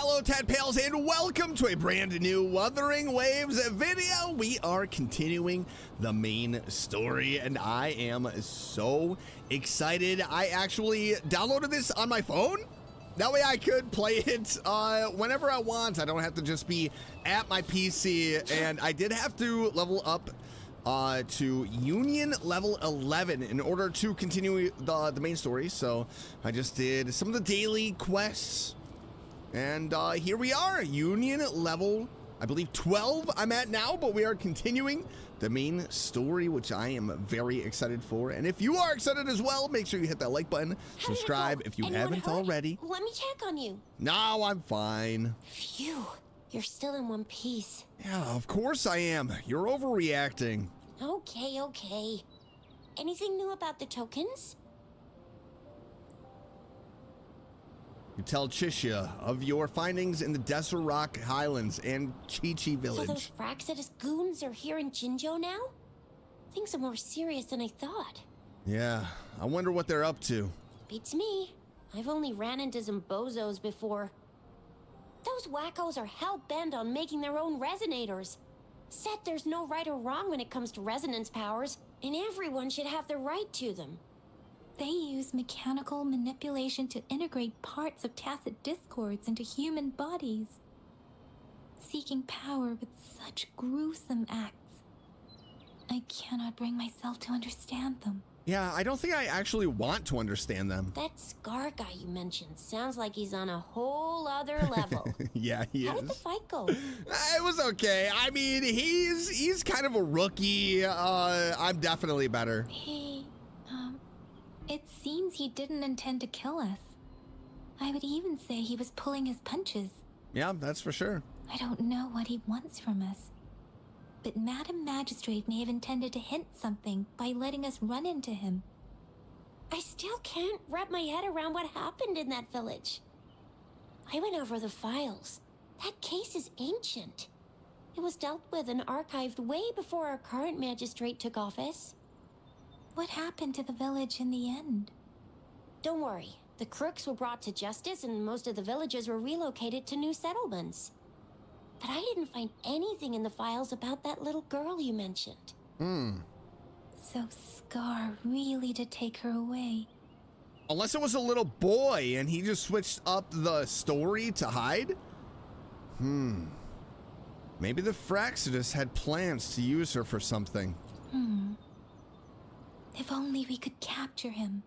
Hello, Tadpales, and welcome to a brand new Wuthering Waves video. We are continuing the main story, and I am so excited. I actually downloaded this on my phone. That way I could play it whenever I want. I don't have to just be at my PC, and I did have to level up to Union level 11 in order to continue the main story. So I just did some of the daily quests. And here we are, Union level, I believe 12 I'm at now, but we are continuing the main story, which I am very excited for. And if you are excited as well, make sure you hit that like button, subscribe if you haven't already. Let me check on you. No, I'm fine. Phew, you're still in one piece. Yeah, of course I am. You're overreacting. Okay. Anything new about the tokens? You tell Chisha of your findings in the Desert Rock Highlands and Chi-Chi Village. So those Fraxidus goons are here in Jinzhou now? Things are more serious than I thought. Yeah, I wonder what they're up to. Beats me. I've only ran into some bozos before. Those wackos are hell-bent on making their own resonators. Said there's no right or wrong when it comes to resonance powers, and everyone should have the right to them. They use mechanical manipulation to integrate parts of tacit discords into human bodies, seeking power with such gruesome acts. I cannot bring myself to understand them. Yeah, I don't think I actually want to understand them. That Scar guy you mentioned sounds like he's on a whole other level. Yeah, he How is. did the fight go? It was okay. I mean, he's kind of a rookie. I'm definitely better. It seems he didn't intend to kill us. I would even say he was pulling his punches. Yeah, that's for sure. I don't know what he wants from us. But Madam Magistrate may have intended to hint something by letting us run into him. I still can't wrap my head around what happened in that village. I went over the files. That case is ancient. It was dealt with and archived way before our current magistrate took office. What happened to the village in the end? Don't worry. The crooks were brought to justice and most of the villagers were relocated to new settlements. But I didn't find anything in the files about that little girl you mentioned. So Scar really did take her away. Unless it was a little boy and he just switched up the story to hide? Maybe the Fraxidus had plans to use her for something. If only we could capture him.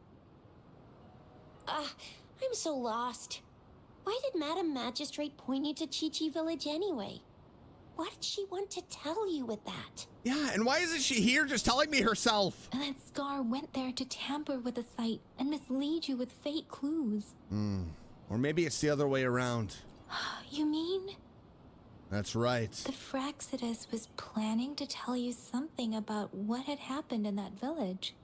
I'm so lost. Why did Madam Magistrate point you to Chi-Chi Village anyway? What did she want to tell you with that? Yeah, and why isn't she here just telling me herself? And that Scar went there to tamper with the site and mislead you with fake clues. Or maybe it's the other way around. You mean? That's right. The Fraxidus was planning to tell you something about what had happened in that village.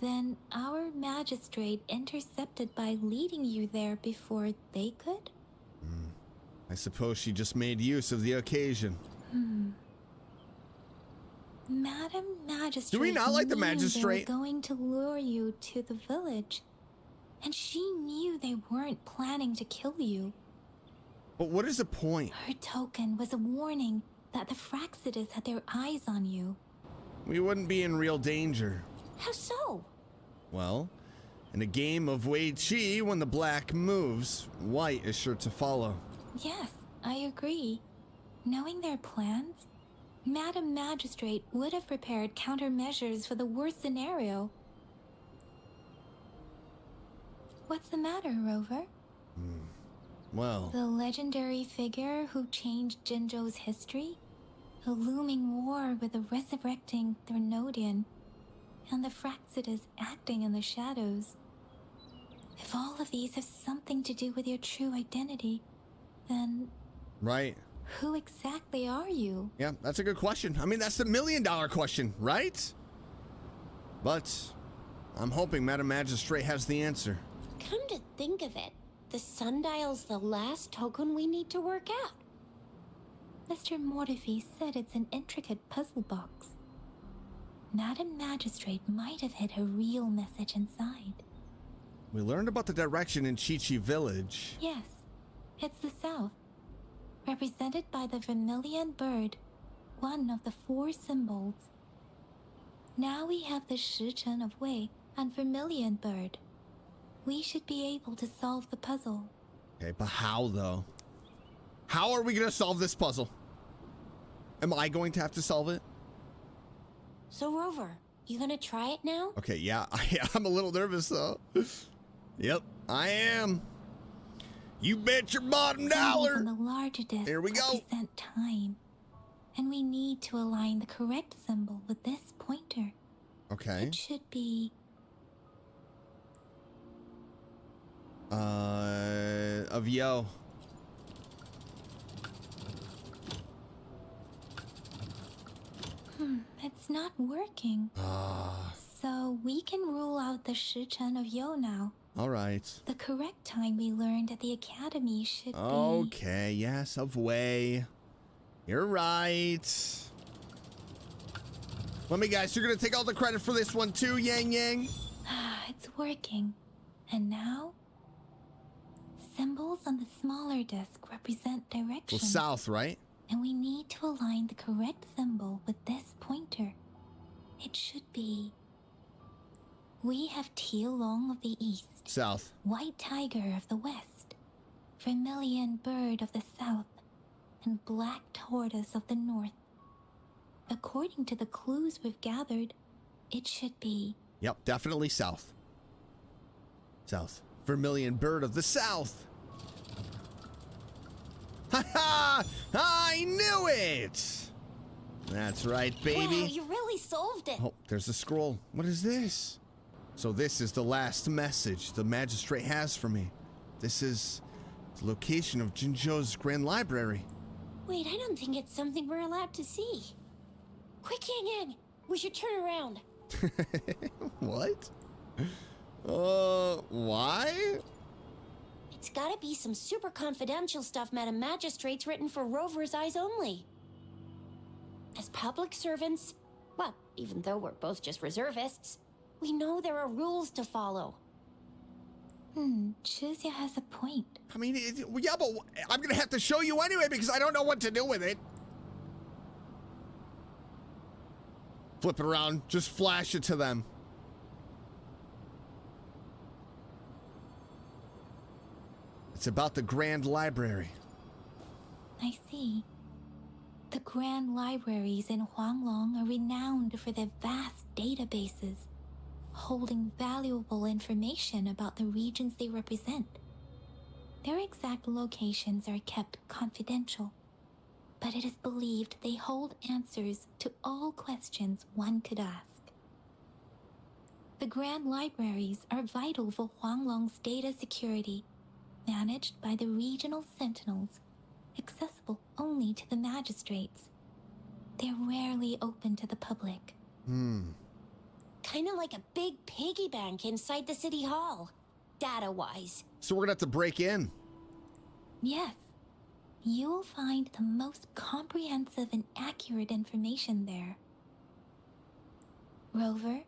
Then our magistrate intercepted by leading you there before they could? I suppose she just made use of the occasion. Madam Magistrate. Do we not like the knew magistrate? They were going to lure you to the village. And she knew they weren't planning to kill you. But what is the point? Her token was a warning that the Fraxidus had their eyes on you. We wouldn't be in real danger. How so? Well, in a game of Wei Chi, when the black moves, white is sure to follow. Yes, I agree. Knowing their plans, Madam Magistrate would have prepared countermeasures for the worst scenario. What's the matter, Rover? Well, The legendary figure who changed Jinzhou's history? A looming war with the resurrecting Threnodian, and the Fraxidus acting in the shadows. If all of these have something to do with your true identity, then right. who exactly are you? Yeah, that's a good question. I mean, that's the million-dollar question, right? But I'm hoping Madam Magistrate has the answer. Come to think of it, the sundial's the last token we need to work out. Mr. Mortefi said it's an intricate puzzle box. Madam Magistrate might have hid a real message inside. We learned about the direction in Chi-Chi Village. Yes, It's the south, represented by the vermilion bird, one of the 4 symbols. Now we have the Shichen of Wei and vermilion bird. We should be able to solve the puzzle. Okay, but how though? How are we gonna solve this puzzle? Am I going to have to solve it? So, Rover, you gonna try it now? Okay, yeah, I'm a little nervous though. Yep, I am. You bet your bottom Symbols dollar. on the larger disc Here we go. represent time, and we need to align the correct symbol with this pointer. Okay. It should be Of yo. It's not working. So we can rule out the Shichen of Yo now. All right. The correct time we learned at the academy should be... Okay, yes, of way. You're right. Let me guess, you're gonna take all the credit for this one too, Yang Yang? It's working. And now? Symbols on the smaller disc represent direction. Well, south, right? And we need to align the correct symbol with this pointer. It should be... We have Tielong of the east, South. White Tiger of the west, Vermilion Bird of the south, and Black Tortoise of the north. According to the clues we've gathered, it should be... Yep, definitely south. South. Vermilion Bird of the south. Ha ha! I knew it! That's right, baby. Wow, you really solved it. Oh, there's a scroll. What is this? So this is the last message the magistrate has for me. This is the location of Jinzhou's Grand Library. Wait, I don't think it's something we're allowed to see. Quick, Yang Yang, we should turn around. What? Why? It's gotta be some super confidential stuff Madam Magistrate's written for Rover's eyes only. As public servants, well, even though we're both just reservists, we know there are rules to follow. Chuzia has a point. I mean, yeah, but I'm gonna have to show you anyway because I don't know what to do with it. Flip it around, just flash it to them. It's about the Grand Library. I see. The Grand Libraries in Huanglong are renowned for their vast databases, holding valuable information about the regions they represent. Their exact locations are kept confidential, but it is believed they hold answers to all questions one could ask. The Grand Libraries are vital for Huanglong's data security, managed by the regional sentinels, accessible only to the magistrates. They're rarely open to the public. Kinda like a big piggy bank inside the city hall, data-wise. So we're gonna have to break in. Yes, you will find the most comprehensive and accurate information there. Rover,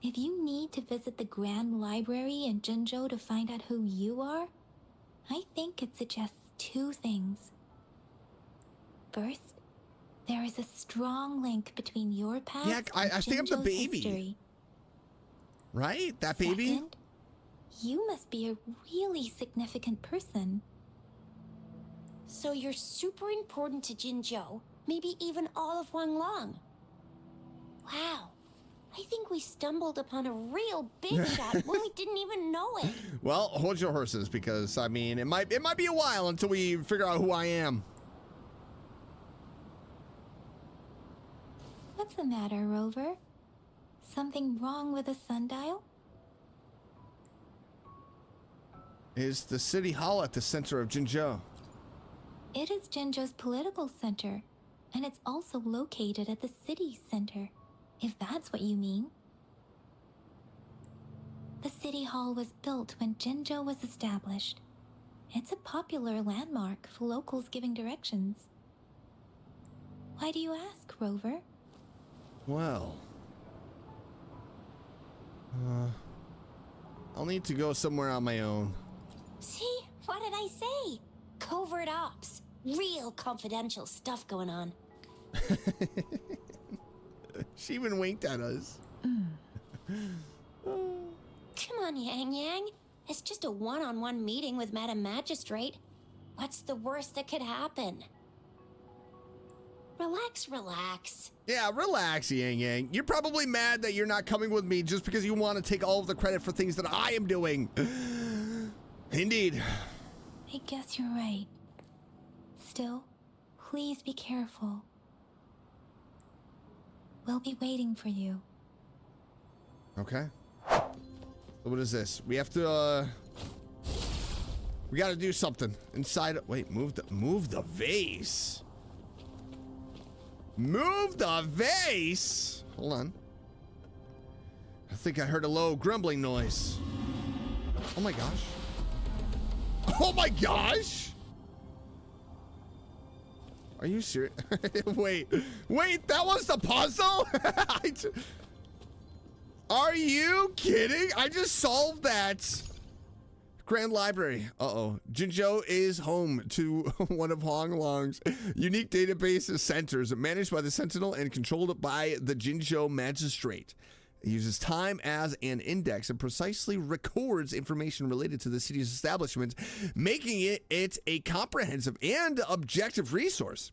if you need to visit the Grand Library in Jinzhou to find out who you are, I think it suggests 2 things. First, there is a strong link between your past Yeah, and I think I'm the Jinzhou's baby. history. Right? That baby? Second, you must be a really significant person. So you're super important to Jinzhou, maybe even all of Huanglong. Wow, I think we stumbled upon a real big shot when we didn't even know it. Well, hold your horses because I mean it might be a while until we figure out who I am. What's the matter, Rover? Something wrong with the sundial? Is the city hall at the center of Jinzhou? It is Jinzhou's political center, and it's also located at the city center, if that's what you mean. The city hall was built when Jinzhou was established. It's a popular landmark for locals giving directions. Why do you ask, Rover? Well, I'll need to go somewhere on my own. See, what did I say? Covert ops. Real confidential stuff going on. She even winked at us. Come on, Yang Yang. It's just a one-on-one meeting with Madam Magistrate. What's the worst that could happen? Relax, relax. Yeah, relax, Yang Yang. You're probably mad that you're not coming with me just because you want to take all of the credit for things that I am doing. Indeed. I guess you're right. Still, please be careful. We'll be waiting for you. Okay. So what is this? We have to, we gotta do something inside. Wait, move the vase. Move the vase? Hold on. I think I heard a low grumbling noise. Oh my gosh. Oh my gosh! Are you serious? Wait, that was the puzzle? Are you kidding? I just solved that. Grand Library. Uh-oh. Jinzhou is home to one of Hong Long's unique database centers, managed by the Sentinel and controlled by the Jinzhou Magistrate. It uses time as an index and precisely records information related to the city's establishment, making it a comprehensive and objective resource.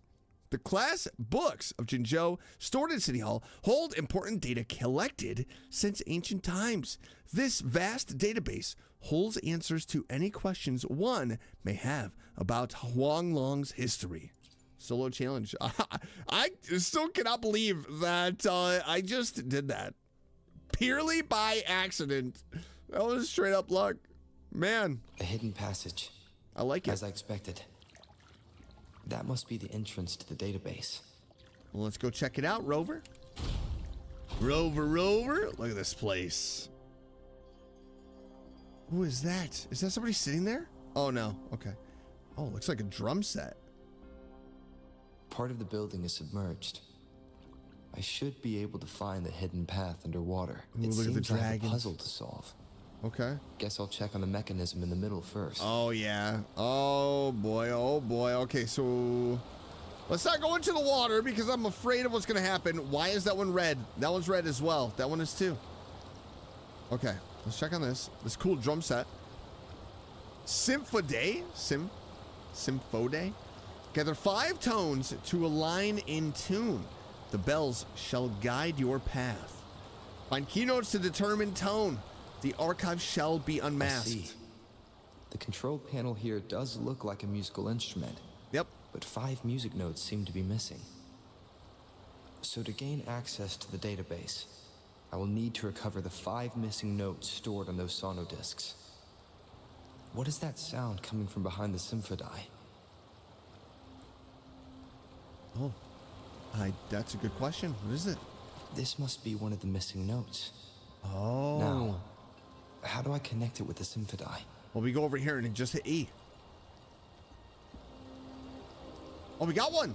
The class books of Jinzhou, stored in City Hall, hold important data collected since ancient times. This vast database holds answers to any questions one may have about Huang Long's history. Solo challenge. I still cannot believe that I just did that. Purely by accident. That was straight up luck. Man. A hidden passage. I like it. As I expected. That must be the entrance to the database. Well, let's go check it out, Rover. Rover. Look at this place. Who is that? Is that somebody sitting there? Oh, no. Okay. Oh, looks like a drum set. Part of the building is submerged. I should be able to find the hidden path underwater. Ooh, It look at the seems I have a dragon. puzzle to solve. Okay. Guess I'll check on the mechanism in the middle first. Oh, yeah. Oh, boy. Oh, boy. Okay, so let's not go into the water because I'm afraid of what's going to happen. Why is that one red? That one's red as well. That one is too. Okay, let's check on this. This cool drum set. Symphode? Symphode? Gather 5 tones to align in tune. The bells shall guide your path. Find keynotes to determine tone. The archive shall be I unmasked. see. The control panel here does look like a musical instrument. Yep. But 5 music notes seem to be missing. So to gain access to the database, I will need to recover the 5 missing notes stored on those sonodiscs. What is that sound coming from behind the symphodi? Oh, that's a good question. What is it? This must be one of the missing notes. Oh. Now, how do I connect it with the symphodi? Well, we go over here and just hit E. Oh, we got one.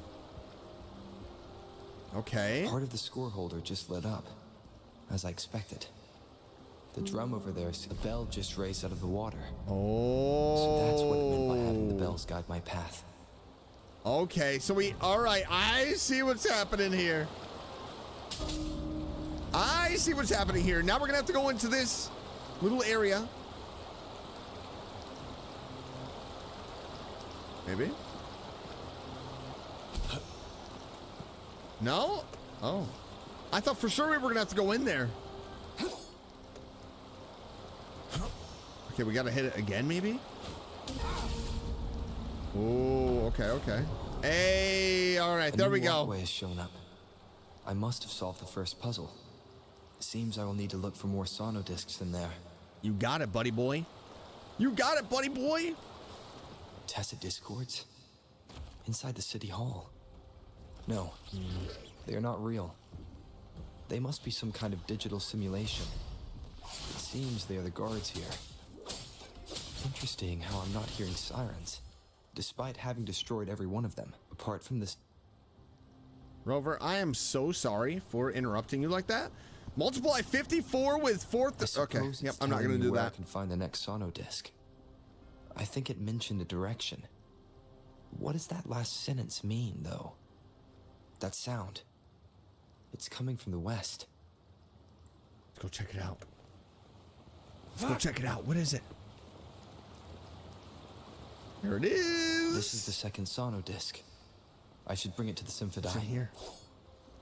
Okay. Part of the score holder just lit up, as I expected. The drum over there, the bell just raised out of the water. Oh. So that's what it meant by having the bells guide my path. Okay, so all right, I see what's happening here. I see what's happening here. Now we're gonna have to go into this little area. Maybe? No? Oh. I thought for sure we were gonna have to go in there. Okay, we gotta hit it again, maybe? Oh, okay. Hey, all right, there we go. A walkway has shown up. I must have solved the first puzzle. Seems I will need to look for more sonodiscs in there. You got it, buddy boy. You got it, buddy boy. Tacit discords? Inside the city hall? No, they are not real. They must be some kind of digital simulation. It seems they are the guards here. Interesting how I'm not hearing sirens, despite having destroyed every one of them, apart from this. Rover, I am so sorry for interrupting you like that. Multiply 54 with 4. Okay, yep, I'm not going to do where that. I can find the next sonodisc. I think it mentioned a direction. What does that last sentence mean, though? That sound. It's coming from the west. Let's go check it out. Let's go check it out. What is it? Here it is. This is the second sono disc. I should bring it to the What's in Symphony. here?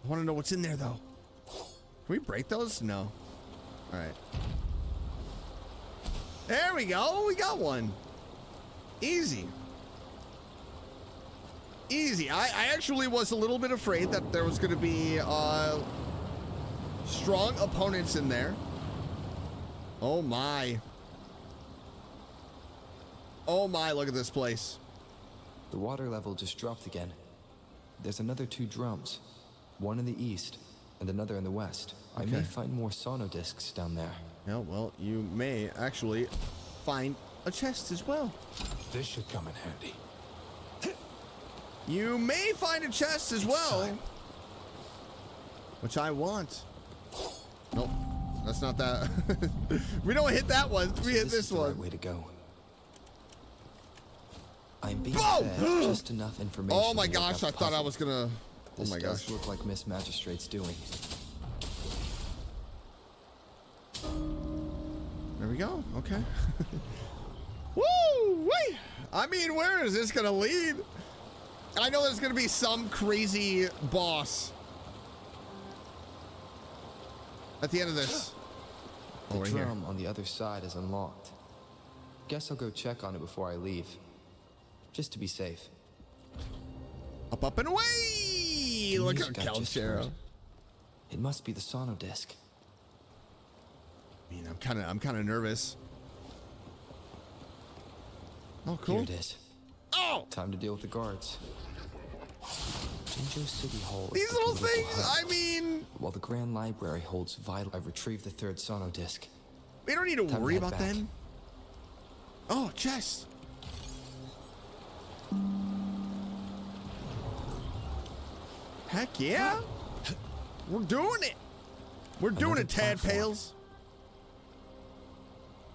I want to know what's in there, though. Can we break those? No. All right. There we go. We got one. Easy. Easy. I actually was a little bit afraid that there was going to be strong opponents in there. Oh my. Oh my, look at this place. The water level just dropped again. There's another 2 drums. One in the east and another in the west. I may Okay. find more sono discs down there. Yeah, well, you may actually find a chest as well. This should come in handy. You may find a chest as well. time. Which I want. Nope. That's not that. We don't hit that one. We So hit this this is the one. right way to go. I'm being Boom! fed just enough information. Oh my to work gosh, out I the thought I puzzle. was gonna. Oh This my does gosh. look like Miss Magistrate's doing. There we go. Okay. Woo! Wait! I mean, where is this gonna lead? I know there's gonna be some crazy boss at the end of this. The Over here. drum on the other side is unlocked. Guess I'll go check on it before I leave. Just to be safe. Up, up, and away! Look at Music I just Calchero. heard. It must be the sono disc. I mean, I'm kind of nervous. Oh, cool. Here it is. Oh! Time to deal with the guards. Jinjo City Hall is These the little political things, hub, I mean, while the Grand Library holds vital. I've retrieved the 3rd sono disc. we don't need to Time to worry head about back. them. Oh, chest. Heck yeah. We're doing it. We're doing Another it, platform. tadpales.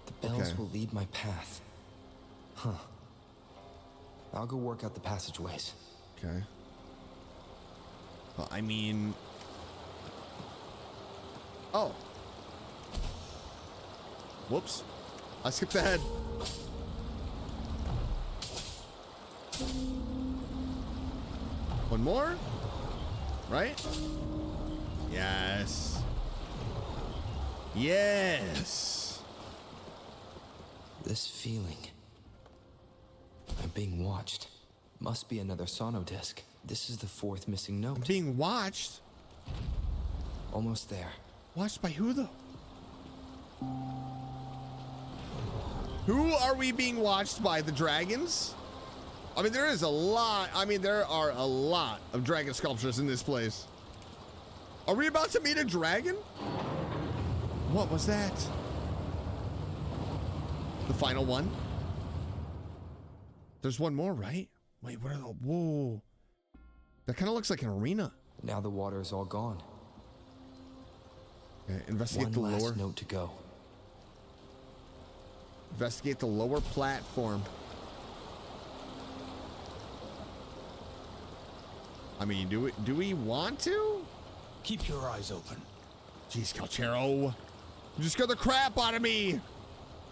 The bells Okay. will lead my path. Huh. I'll go work out the passageways. Okay. Well, I mean... Oh. Whoops. I skipped ahead. One more? Right? Yes. Yes. This feeling. I'm being watched. Must be another sono disc. This is the 4th missing I'm note. being watched. Almost there. Watched by who, though? Who are we being watched by? The dragons? I mean, there is a lot. I mean, there are a lot of dragon sculptures in this place. Are we about to meet a dragon? What was that? The final one? There's one more, right? Wait, what are the... Whoa. That kind of looks like an arena. Now the water is all gone. Okay, investigate the One last lower... note to go. Investigate the lower platform. I mean, do we want to? Keep your eyes open. Jeez, Calchero. You just got the crap out of me.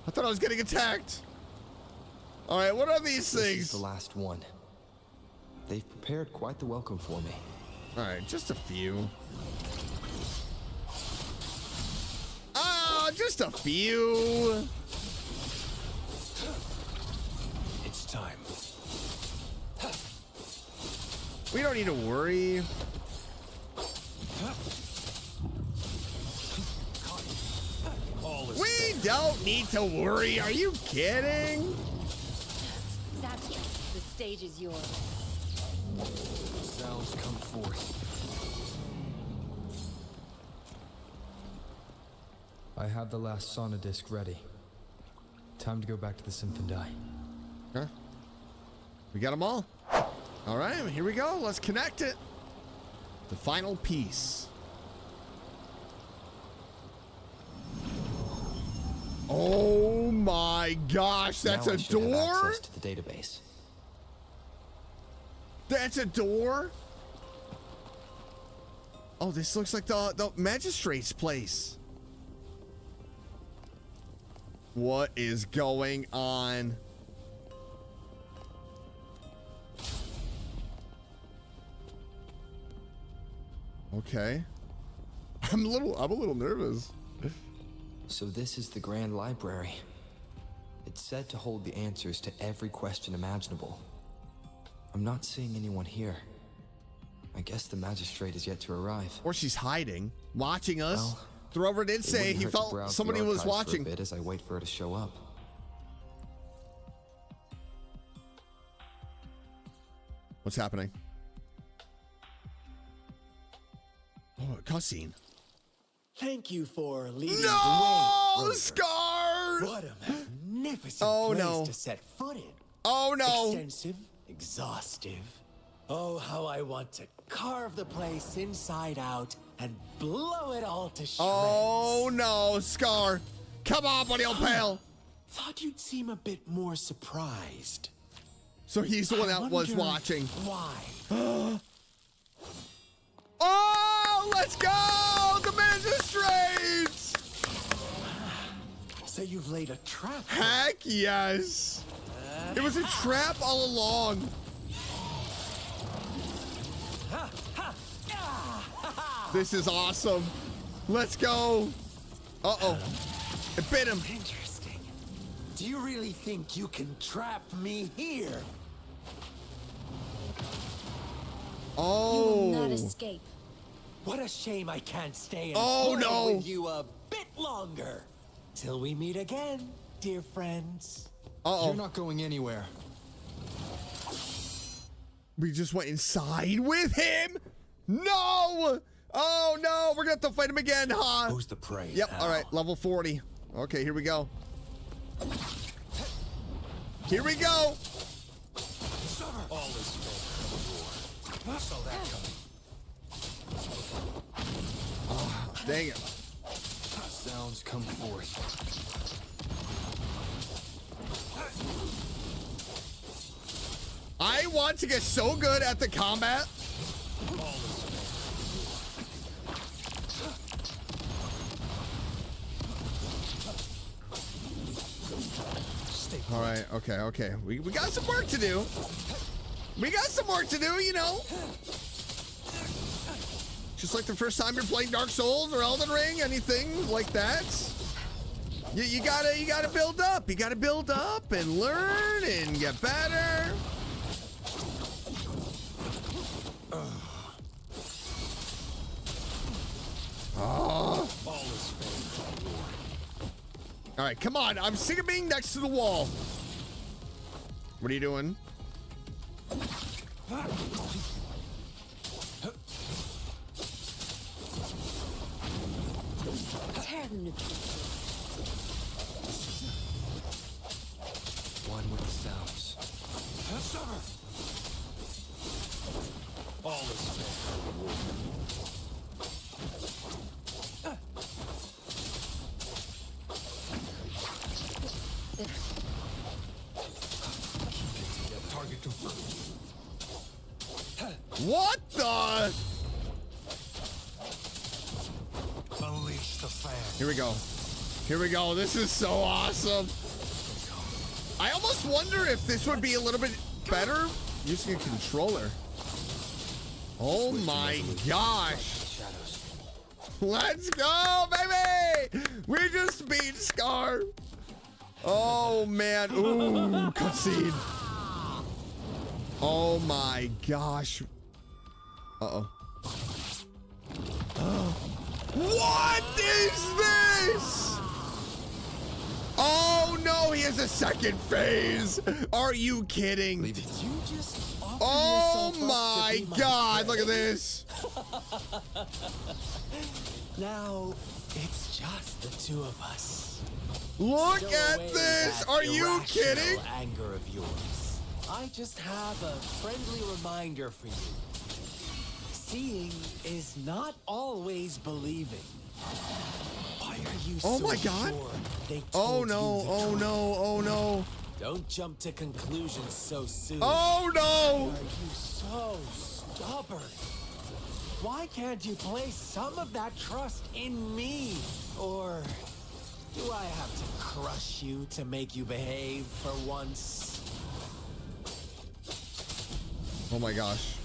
I thought I was getting attacked. All right, what are these This things? is the last one. They've prepared quite the welcome for me. All right, just a few. Ah, just a few. It's time. We don't need to worry. All is We don't need to worry. Are you kidding? That's it. The stage is yours. Sounds come forth. I have the last sono disc ready. Time to go back to the Symphony. Huh? We got them all. All right, here we go. Let's connect it. The final piece. Oh my gosh, that's Now a I should have door? access to the database. That's a door? Oh, this looks like the magistrate's place. What is going on? Okay. I'm a little nervous. So this is the Grand Library. It's said to hold the answers to every question imaginable. I'm not seeing anyone here. I guess the magistrate is yet to arrive. Or she's hiding, watching us. Well, Throver did say he felt somebody was watching. For a bit as I wait for her to show up. What's happening? Oh, a cutscene. Thank you for leading No, the way, Rover. Scar! What a magnificent Oh, place no. to set foot in. Oh no! Extensive, exhaustive. Oh, how I want to carve the place inside out and blow it all to shreds. Oh no, Scar! Come on, buddy, old pal! Thought you'd seem a bit more surprised. So he's the one that was Wonder watching. Why? Oh, let's go! The magistrates! So you've laid a trap. Heck yes! It was a trap all along. This is awesome. Let's go. Uh-oh. It bit him. Interesting. Do you really think you can trap me here? Oh. You will not escape. What a shame I can't stay and Oh, play no. with you a bit longer. Till we meet again, dear friends. Uh-oh. You're not going anywhere. We just went inside with him? No! Oh, no. We're going to have to fight him again, huh? Who's the prey? Yep. now? All right. Level 40. Okay, here we go. Here we go. All is fair. I saw that coming. Dang it. Sounds come forth. I want to get so good at the combat. All right, okay. We got some work to do. We got some work to do, you know. Just like the first time you're playing Dark Souls or Elden Ring, anything like that. You gotta build up. You gotta build up and learn and get better. Oh. All right, come on. I'm sick of being next to the wall. What are you doing? Tear them to pieces. One with the sounds. All is fair. Target confirmed. What the? Unleash the fan. Here we go. Here we go. This is so awesome. I almost wonder if this would be a little bit better using a controller. Oh my gosh. Let's go, baby! We just beat Scar. Oh man. Ooh, cutscene. Oh my gosh. Uh-oh. What is this? Oh no, he has a second phase. Are you kidding? Leave it. You just offer Oh yourself up my to be god, look at friend. this. Now, it's just the two of us. Look Stow at away this. that Are you irrational kidding? Anger of yours. I just have a friendly reminder for you. Seeing is not always believing. Why are you Oh so my God. sure they Oh told no, you the oh truth? no, oh no. Don't jump to conclusions so soon. Oh no. Are you so stubborn. Why can't you place some of that trust in me? Or do I have to crush you to make you behave for once? Oh my gosh.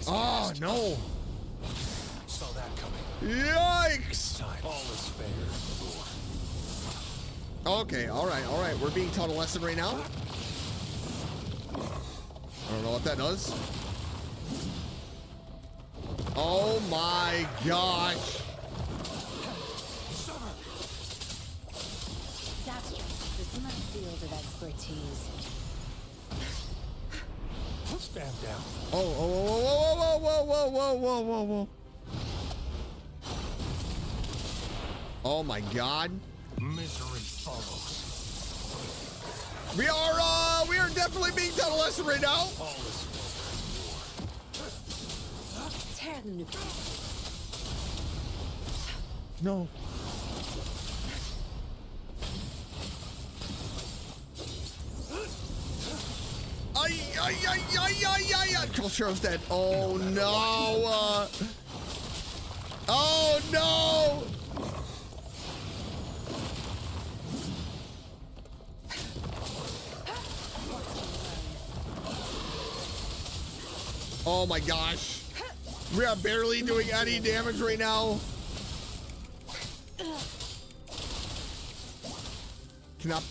Oh no. Saw that coming. Yikes. Time. All is fair in the war. Okay, all right. We're being taught a lesson right now. I don't know what that does. Oh my gosh. Zapstrike, this is my field of expertise. Stand down. Whoa. Oh my god. Misery follows. We are definitely being taught a lesson right now. All is Tear the nuke. No. Ay. Show's dead. Oh no. Oh no. Oh my gosh. We are barely doing any damage right now. Cannot.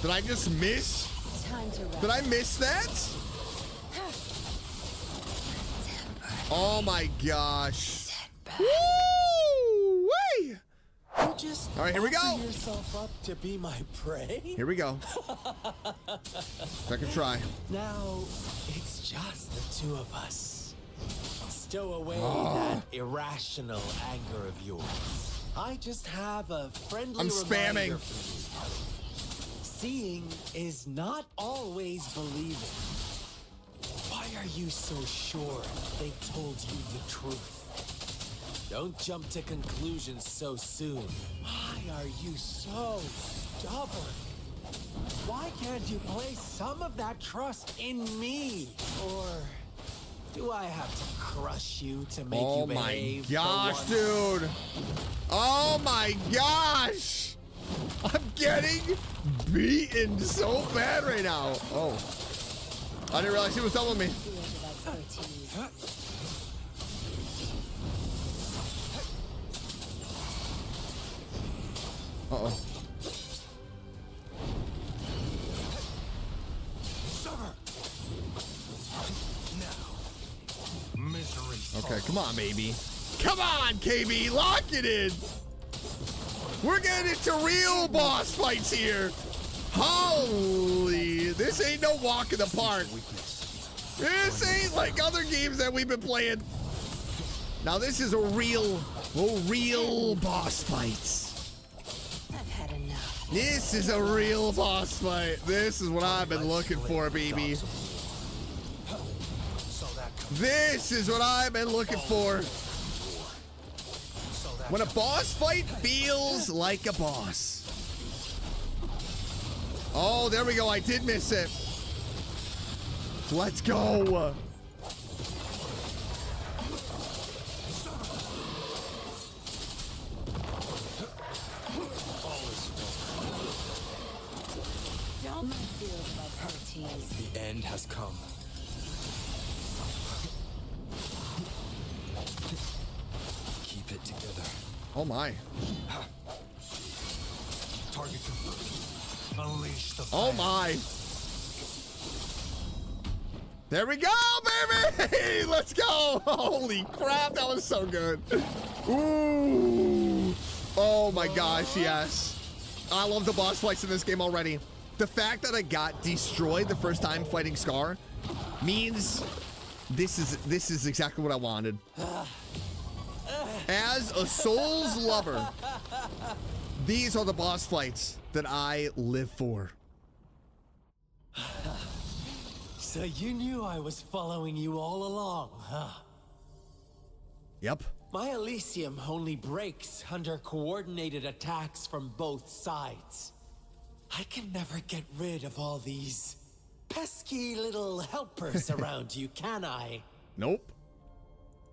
Did I just miss? Time to rest. Did I miss that? Oh my gosh. Woo! Whee! You just All right, here we go. offer yourself up to be my prey? Here we go. Second try. Now, it's just the two of us. Stow away that irrational anger of yours. I just have a friendly I'm spamming. reminder for you. Seeing is not always believing. Why are you so sure they told you the truth? Don't jump to conclusions so soon. Why are you so stubborn? Why can't you place some of that trust in me? Or do I have to crush you to make Oh you my behave for gosh, once? dude. Oh my gosh. I'm getting beaten so bad right now. Oh. I didn't realize he was done with me. Field of expertise. Uh-oh. Summer. Now. Misery Okay, follows. come on, baby. Come on, KB, lock it in. We're getting into real boss fights here. Holy, this ain't no walk in the park. This ain't like other games that we've been playing. Now this is a real boss fight. I've had enough. This is a real boss fight. This is what I've been looking for, baby. Saw that coming. This is what I've been looking for. Saw that When a coming. boss fight feels like a boss. Oh, there we go. I did miss it. Let's go. Don't my field of expertise. The end has come. Keep it together. Oh my. Target confirmed. Unleash the Oh flame. my. There we go, baby. Let's go. Holy crap. That was so good. Ooh. Oh my gosh. Yes. I love the boss fights in this game already. The fact that I got destroyed the first time fighting Scar means this is exactly what I wanted. As a Souls lover, these are the boss fights that I live for. So you knew I was following you all along, huh? Yep. My Elysium only breaks under coordinated attacks from both sides. I can never get rid of all these pesky little helpers around you, can I? Nope.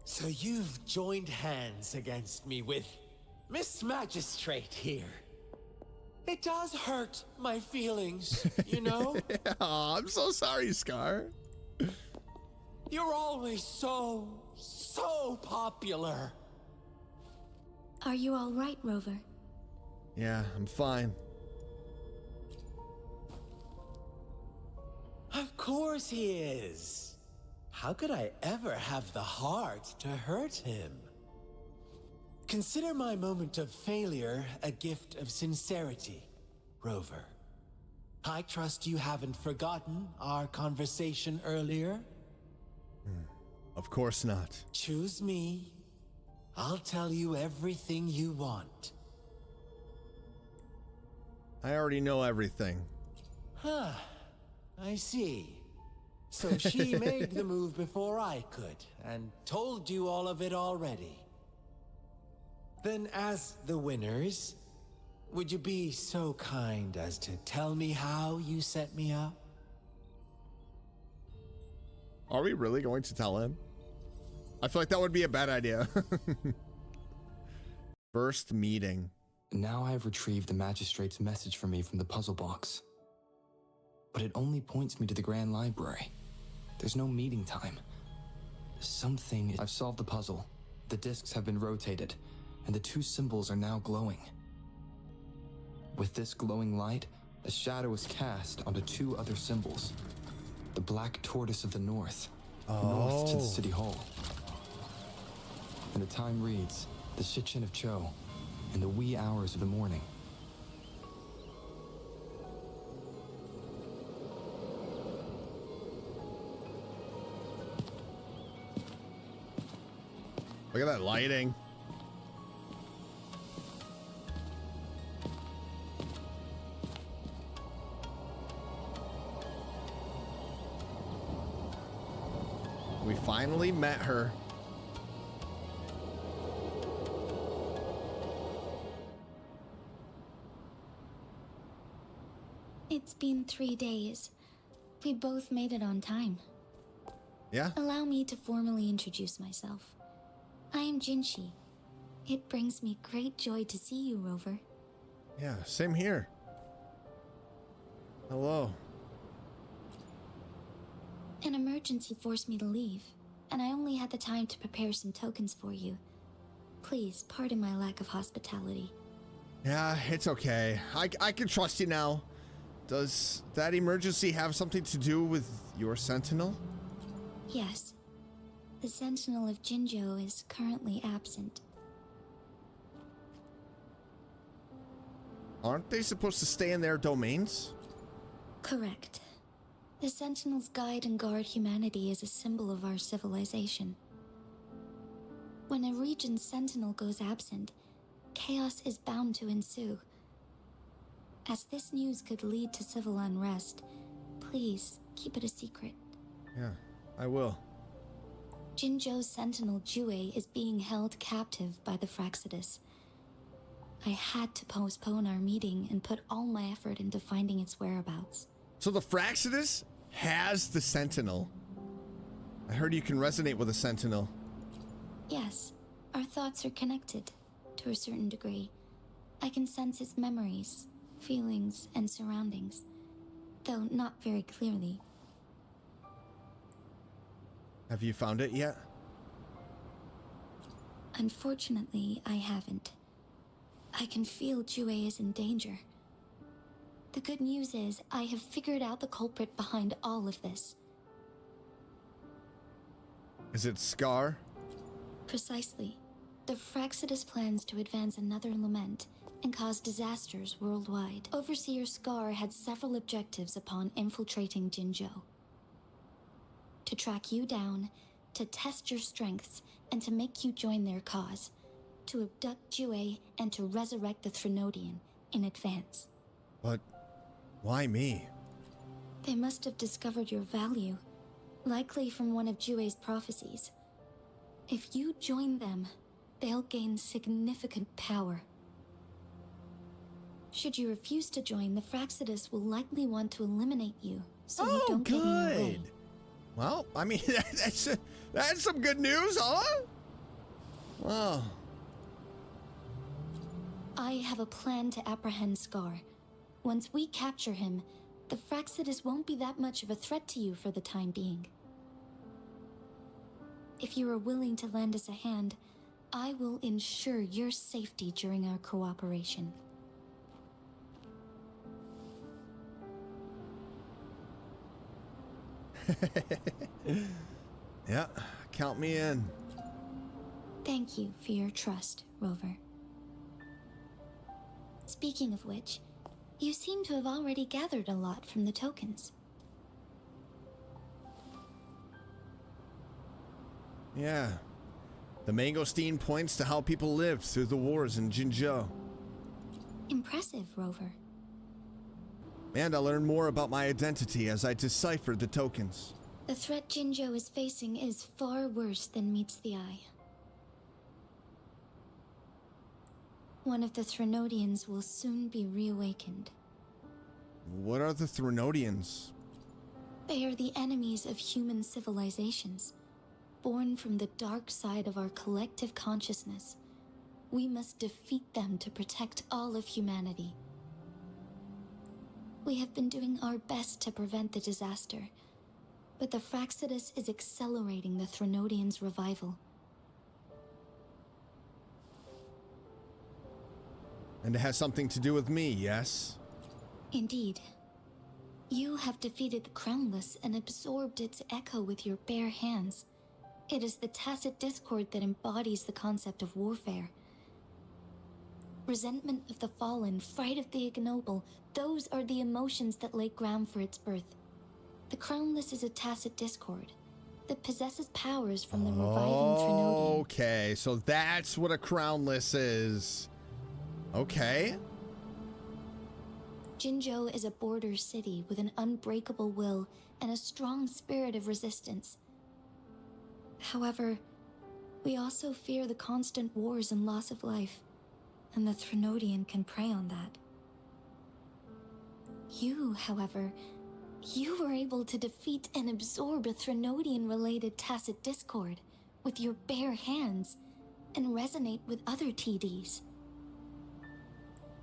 So you've joined hands against me with Miss Magistrate here. It does hurt my feelings, you know? Aw, I'm so sorry, Scar. You're always so popular. Are you all right, Rover? Yeah, I'm fine. Of course he is. How could I ever have the heart to hurt him? Consider my moment of failure a gift of sincerity, Rover. I trust you haven't forgotten our conversation earlier? Of course not. Choose me. I'll tell you everything you want. I already know everything. Huh. I see. So she made the move before I could, and told you all of it already. Then as the winners, would you be so kind as to tell me how you set me up? Are we really going to tell him? I feel like that would be a bad idea. First meeting. Now I have retrieved the magistrate's message for me from the puzzle box. But it only points me to the Grand Library. There's no meeting time. I've solved the puzzle. The discs have been rotated, and the two symbols are now glowing. With this glowing light, a shadow is cast onto two other symbols. The black tortoise of the north, north to the city hall. And the time reads, the Shichen of Cho, in the wee hours of the morning. Look at that lighting. We finally met her. It's been 3 days. We both made it on time. Yeah? Allow me to formally introduce myself. I am Jinshi. It brings me great joy to see you, Rover. Yeah, same here. Hello. An emergency forced me to leave, and I only had the time to prepare some tokens for you. Please pardon my lack of hospitality. Yeah, it's okay. I can trust you now. Does that emergency have something to do with your sentinel? Yes. The Sentinel of Jinzhou is currently absent. Aren't they supposed to stay in their domains? Correct. The Sentinels guide and guard humanity as a symbol of our civilization. When a region's sentinel goes absent, chaos is bound to ensue. As this news could lead to civil unrest, please keep it a secret. Yeah, I will. Jinzhou's sentinel Jue is being held captive by the Fraxidus. I had to postpone our meeting and put all my effort into finding its whereabouts. So the Fraxidus has the sentinel. I heard you can resonate with a sentinel. Yes, our thoughts are connected, to a certain degree. I can sense its memories, feelings, and surroundings, though not very clearly. Have you found it yet? Unfortunately, I haven't. I can feel Jue is in danger. The good news is, I have figured out the culprit behind all of this. Is it Scar? Precisely. The Fraxidus plans to advance another lament and cause disasters worldwide. Overseer Scar had several objectives upon infiltrating Jinzhou. To track you down, to test your strengths, and to make you join their cause. To abduct Jue and to resurrect the Threnodian in advance. But why me? They must have discovered your value, likely from one of Jue's prophecies. If you join them, they'll gain significant power. Should you refuse to join, the Fraxidus will likely want to eliminate you, so you Oh, don't get in your way. good. Well, I mean, that's some good news, huh? Wow. I have a plan to apprehend Scar. Once we capture him, the Fraxidus won't be that much of a threat to you for the time being. If you are willing to lend us a hand, I will ensure your safety during our cooperation. Yeah, count me in. Thank you for your trust, Rover. Speaking of which, you seem to have already gathered a lot from the tokens. Yeah. The mangosteen points to how people lived through the wars in Jinzhou. Impressive, Rover. And I learned more about my identity as I deciphered the tokens. The threat Jinzhou is facing is far worse than meets the eye. One of the Threnodians will soon be reawakened. What are the Threnodians? They are the enemies of human civilizations, born from the dark side of our collective consciousness. We must defeat them to protect all of humanity. We have been doing our best to prevent the disaster, but the Fraxidus is accelerating the Threnodians' revival. And it has something to do with me, yes? Indeed. You have defeated the Crownless and absorbed its echo with your bare hands. It is the tacit discord that embodies the concept of warfare. Resentment of the fallen, fright of the ignoble, those are the emotions that lay ground for its birth. The Crownless is a tacit discord that possesses powers from the reviving Threnodian. Okay, so that's what a crownless is. Okay. Jinzhou is a border city with an unbreakable will and a strong spirit of resistance. However, we also fear the constant wars and loss of life, and the Threnodian can prey on that. You, however, you were able to defeat and absorb a Threnodian-related tacit discord with your bare hands and resonate with other TDs.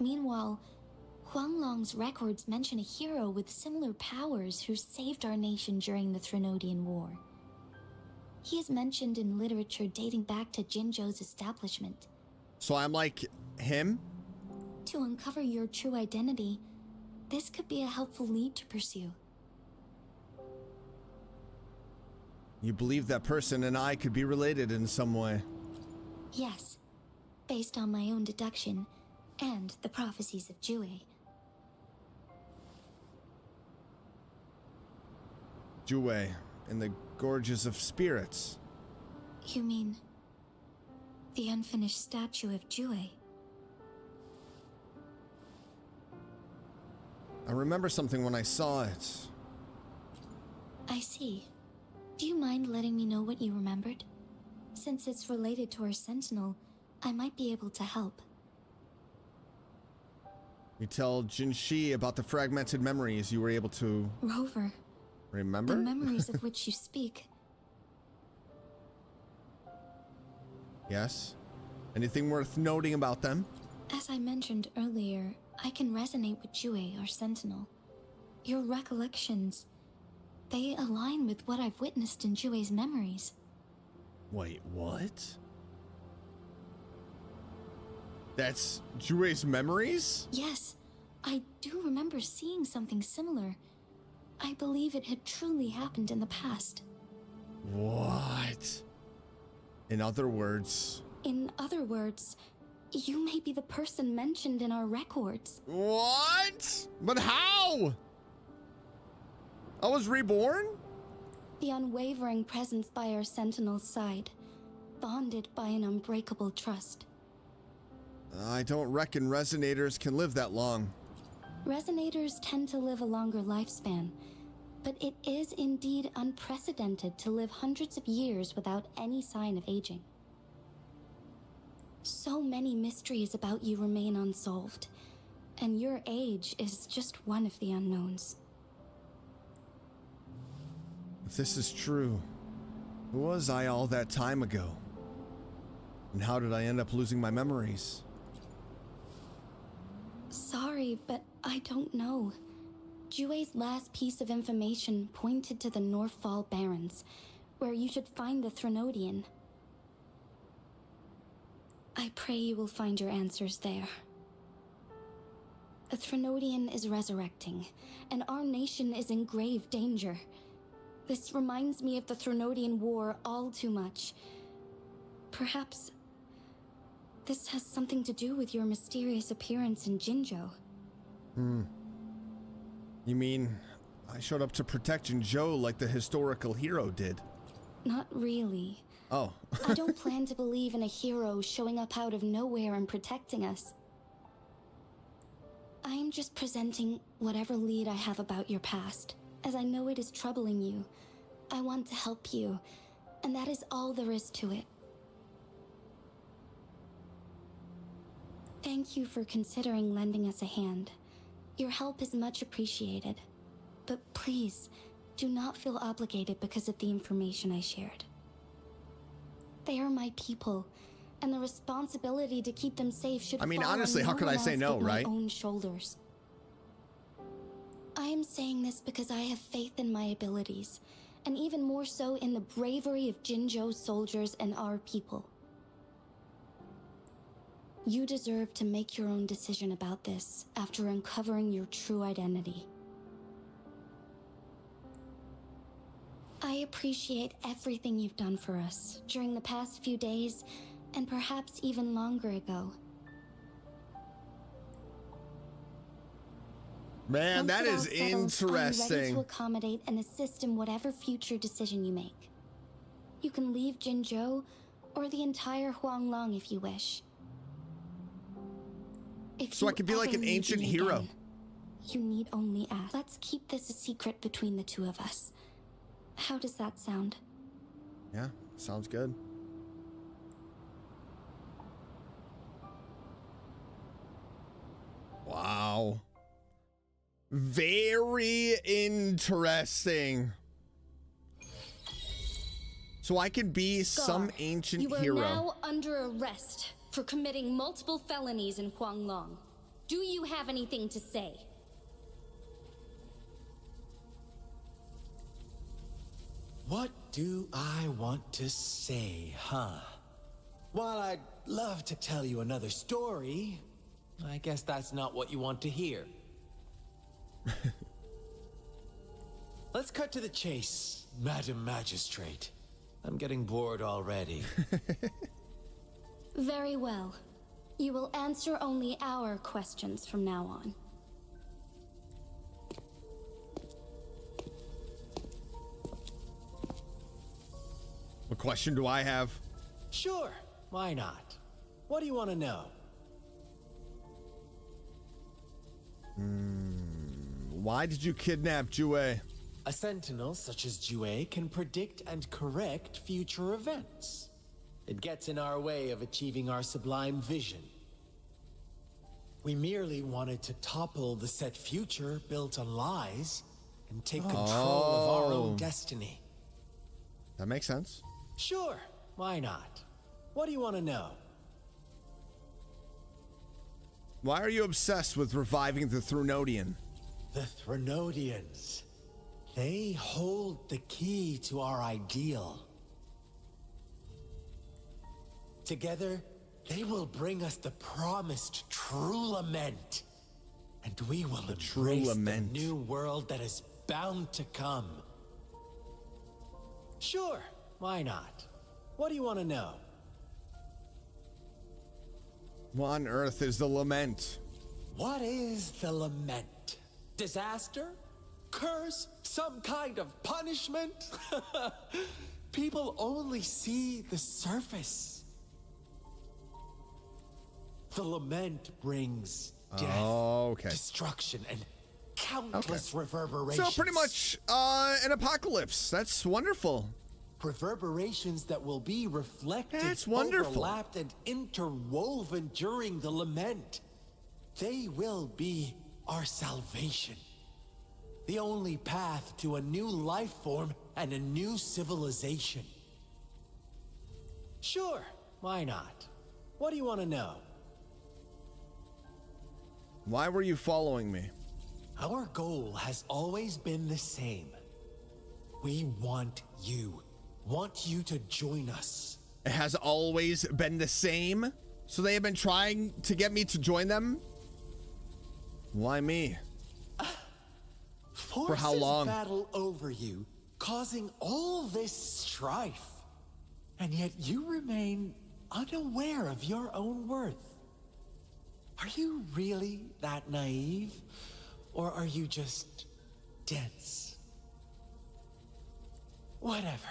Meanwhile, Huanglong's records mention a hero with similar powers who saved our nation during the Threnodian War. He is mentioned in literature dating back to Jinzhou's establishment. So I'm like him? To uncover your true identity, this could be a helpful lead to pursue. You believe that person and I could be related in some way? Yes, based on my own deduction and the prophecies of Jue. Jue, in the Gorges of Spirits. You mean the unfinished statue of Jue? I remember something when I saw it. I see. Do you mind letting me know what you remembered? Since it's related to our sentinel, I might be able to help. You tell Jinshi about the fragmented memories you were able to Rover, remember? the memories of which you speak. Yes. Anything worth noting about them? As I mentioned earlier, I can resonate with Jue, our sentinel. Your recollections, they align with what I've witnessed in Jue's memories. Wait, what? That's Jue's memories? Yes, I do remember seeing something similar. I believe it had truly happened in the past. What? In other words... In other words, you may be the person mentioned in our records. What? But how? I was reborn? The unwavering presence by our sentinel's side, bonded by an unbreakable trust. I don't reckon resonators can live that long. Resonators tend to live a longer lifespan, but it is indeed unprecedented to live hundreds of years without any sign of aging. So many mysteries about you remain unsolved, and your age is just one of the unknowns. If this is true, who was I all that time ago? And how did I end up losing my memories? Sorry, but I don't know. Jue's last piece of information pointed to the Northfall Barrens, where you should find the Threnodian. I pray you will find your answers there. A Threnodian is resurrecting, and our nation is in grave danger. This reminds me of the Threnodian War all too much. Perhaps this has something to do with your mysterious appearance in Jinzhou. You mean I showed up to protect Jinzhou like the historical hero did? Not really. Oh. I don't plan to believe in a hero showing up out of nowhere and protecting us. I am just presenting whatever lead I have about your past, as I know it is troubling you. I want to help you, and that is all there is to it. Thank you for considering lending us a hand. Your help is much appreciated. But please, do not feel obligated because of the information I shared. They are my people, and the responsibility to keep them safe should fall honestly, on how could I say no, right? my own shoulders. I am saying this because I have faith in my abilities, and even more so in the bravery of Jinzhou's soldiers and our people. You deserve to make your own decision about this after uncovering your true identity. I appreciate everything you've done for us during the past few days, and perhaps even longer ago. Man, Once that it all is settles, I'm ready interesting. to accommodate and assist in whatever future decision you make. You can leave Jinzhou, or the entire Huanglong if you wish. If So I you could be like ever an need ancient me hero. again, you need only ask. Let's keep this a secret between the two of us. How does that sound? Yeah, sounds good. Wow. Very interesting. So I could be some Scar, ancient you are hero. now under arrest for committing multiple felonies in Huanglong. Do you have anything to say? What do I want to say, huh? While I'd love to tell you another story, I guess that's not what you want to hear. Let's cut to the chase, Madam Magistrate. I'm getting bored already. Very well. You will answer only our questions from now on. What question do I have? Sure, why not? What do you want to know? Why did you kidnap Jue? A sentinel such as Jue can predict and correct future events. It gets in our way of achieving our sublime vision. We merely wanted to topple the set future built on lies and take control of our own destiny. That makes sense. Sure, why not? What do you want to know? Why are you obsessed with reviving the Threnodian? The Threnodians. They hold the key to our ideal. Together, they will bring us the promised true lament. And we will embrace the new world that is bound to come. Sure, why not? What do you want to know? What on earth is the lament? What is the lament? Disaster? Curse? Some kind of punishment? People only see the surface. The lament brings death, destruction, and countless reverberations. So pretty much an apocalypse. That's wonderful. Reverberations that will be reflected, That's wonderful. overlapped, and interwoven during the lament. They will be our salvation. The only path to a new life form and a new civilization. Sure, why not? What do you want to know? Why were you following me? Our goal has always been the same. We want you to join us. It has always been the same? So they have been trying to get me to join them? Why me? Forces how long? battle over you, causing all this strife. And yet you remain unaware of your own worth. Are you really that naive? Or are you just dense? Whatever.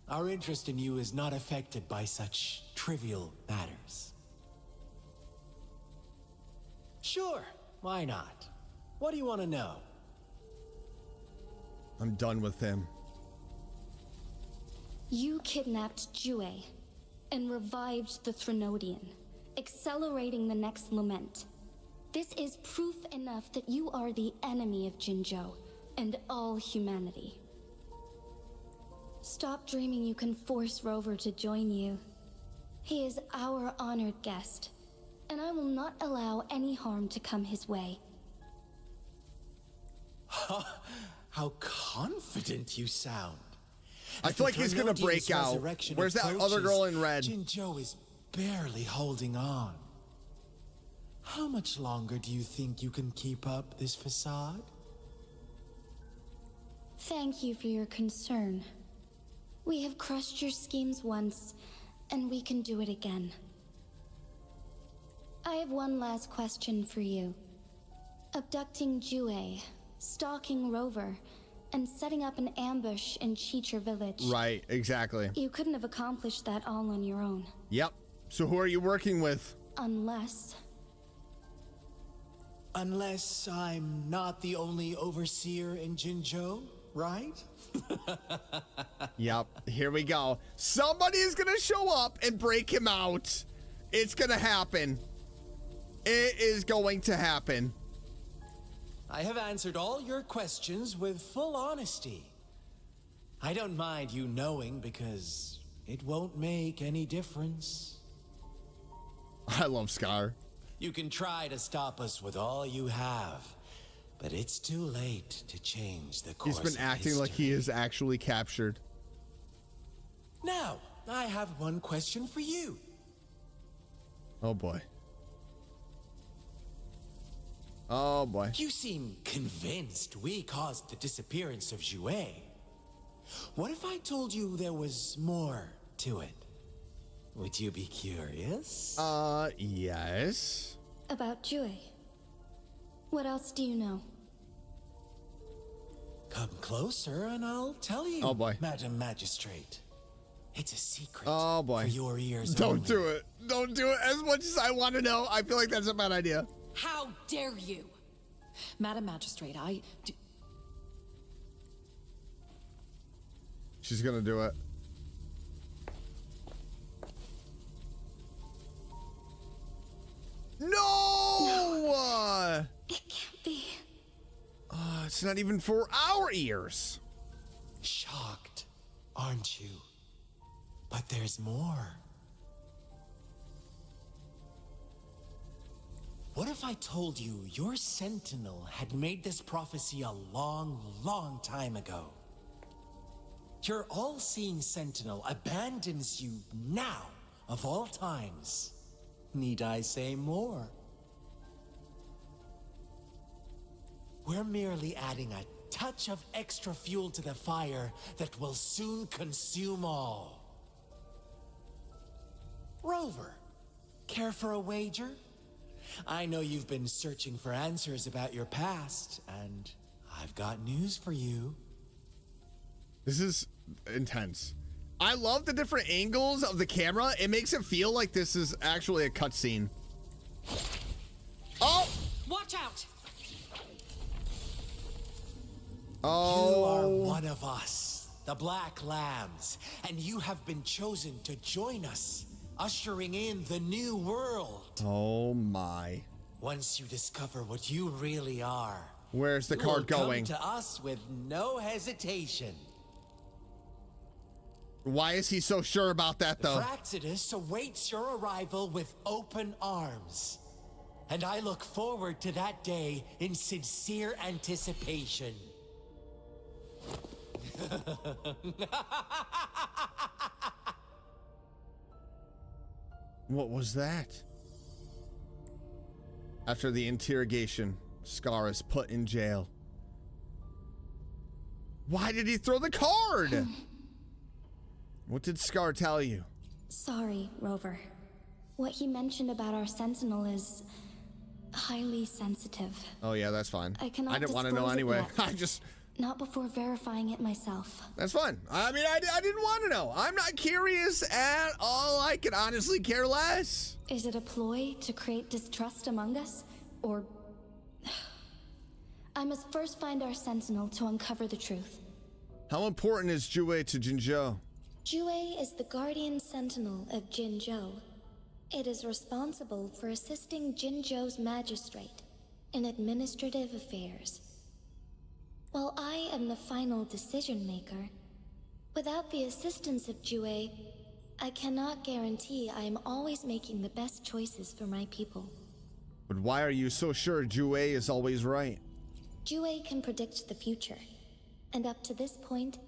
Our interest in you is not affected by such trivial matters. Sure, why not? What do you want to know? I'm done with him. You kidnapped Jue and revived the Threnodian, accelerating the next lament. This is proof enough that you are the enemy of Jinzhou and all humanity. Stop dreaming you can force Rover to join you. He is our honored guest, and I will not allow any harm to come his way. How confident you sound. I feel like he's gonna break out. Where's that other girl in red? Jinzhou is barely holding on. How much longer do you think you can keep up this facade? Thank you for your concern. We have crushed your schemes once, and we can do it again. I have one last question for you. Abducting Jue, stalking Rover, and setting up an ambush in Cheecher Village. Right, exactly. You couldn't have accomplished that all on your own. Yep. So who are you working with? Unless I'm not the only overseer in Jinzhou, right? Yep, here we go. Somebody's gonna show up and break him out. It's gonna happen. It is going to happen. I have answered all your questions with full honesty. I don't mind you knowing because it won't make any difference. I love Scar. You can try to stop us with all you have, but it's too late to change the course. He's been acting like he is actually captured. Now, I have one question for you. Oh boy. Oh boy. You seem convinced we caused the disappearance of Jue. What if I told you there was more to it? Would you be curious? Yes. about Jue. What else do you know? Come closer and I'll tell you. Oh boy. Madam Magistrate. It's a secret. Oh boy. For your ears Don't only. do it. Don't do it as much as I want to know. I feel like that's a bad idea. How dare you? Madam Magistrate, She's gonna do it. No! It can't be. It's not even for our ears. Shocked, aren't you? But there's more. What if I told you your sentinel had made this prophecy a long, long time ago? Your all-seeing sentinel abandons you now, of all times. Need I say more? We're merely adding a touch of extra fuel to the fire that will soon consume all. Rover, care for a wager? I know you've been searching for answers about your past, and I've got news for you. This is intense. I love the different angles of the camera. It makes it feel like this is actually a cutscene. Oh! watch out! Oh. You are one of us, the Black Lambs, and you have been chosen to join us, ushering in the new world. Oh my. Once you discover what you really are, Where's the you card will going? Come to us with no hesitation. Why is he so sure about that, though? Fraxidus awaits your arrival with open arms. And I look forward to that day in sincere anticipation. What was that? After the interrogation, Scar is put in jail. Why did he throw the card? What did Scar tell you? Sorry, Rover. What he mentioned about our sentinel is highly sensitive. Oh yeah, that's fine. I cannot didn't want to know disclose it anyway. yet. Not before verifying it myself. That's fine. I mean, I didn't want to know. I'm not curious at all. I could honestly care less. Is it a ploy to create distrust among us? Or... I must first find our sentinel to uncover the truth. How important is Jue to Jinzhou? Jue is the guardian sentinel of Jinzhou. It is responsible for assisting Jinzhou's magistrate in administrative affairs. While I am the final decision maker, without the assistance of Jue, I cannot guarantee I am always making the best choices for my people. But why are you so sure Jue is always right? Jue can predict the future, and up to this point,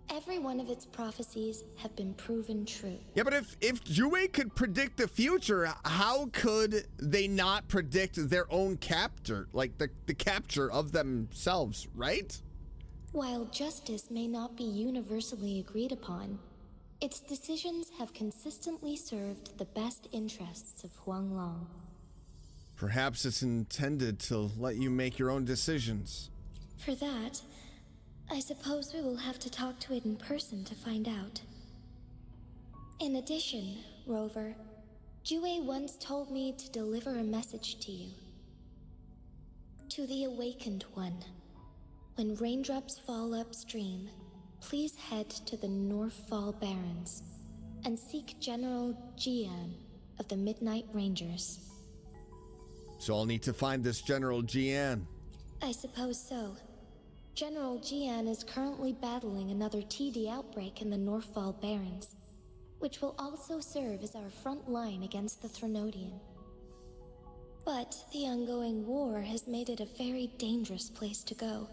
every one of its prophecies have been proven true. Yeah, but if Jue could predict the future, how could they not predict their own capture, like the capture of themselves, right? While justice may not be universally agreed upon, its decisions have consistently served the best interests of Huanglong. Perhaps it's intended to let you make your own decisions. For that, I suppose we will have to talk to it in person to find out. In addition, Rover, Jue once told me to deliver a message to you. To the Awakened One. When raindrops fall upstream, please head to the Northfall Barrens and seek General Jian of the Midnight Rangers. So I'll need to find this General Jian. I suppose so. General Jian is currently battling another TD outbreak in the Northfall Barrens, which will also serve as our front line against the Threnodian. But the ongoing war has made it a very dangerous place to go.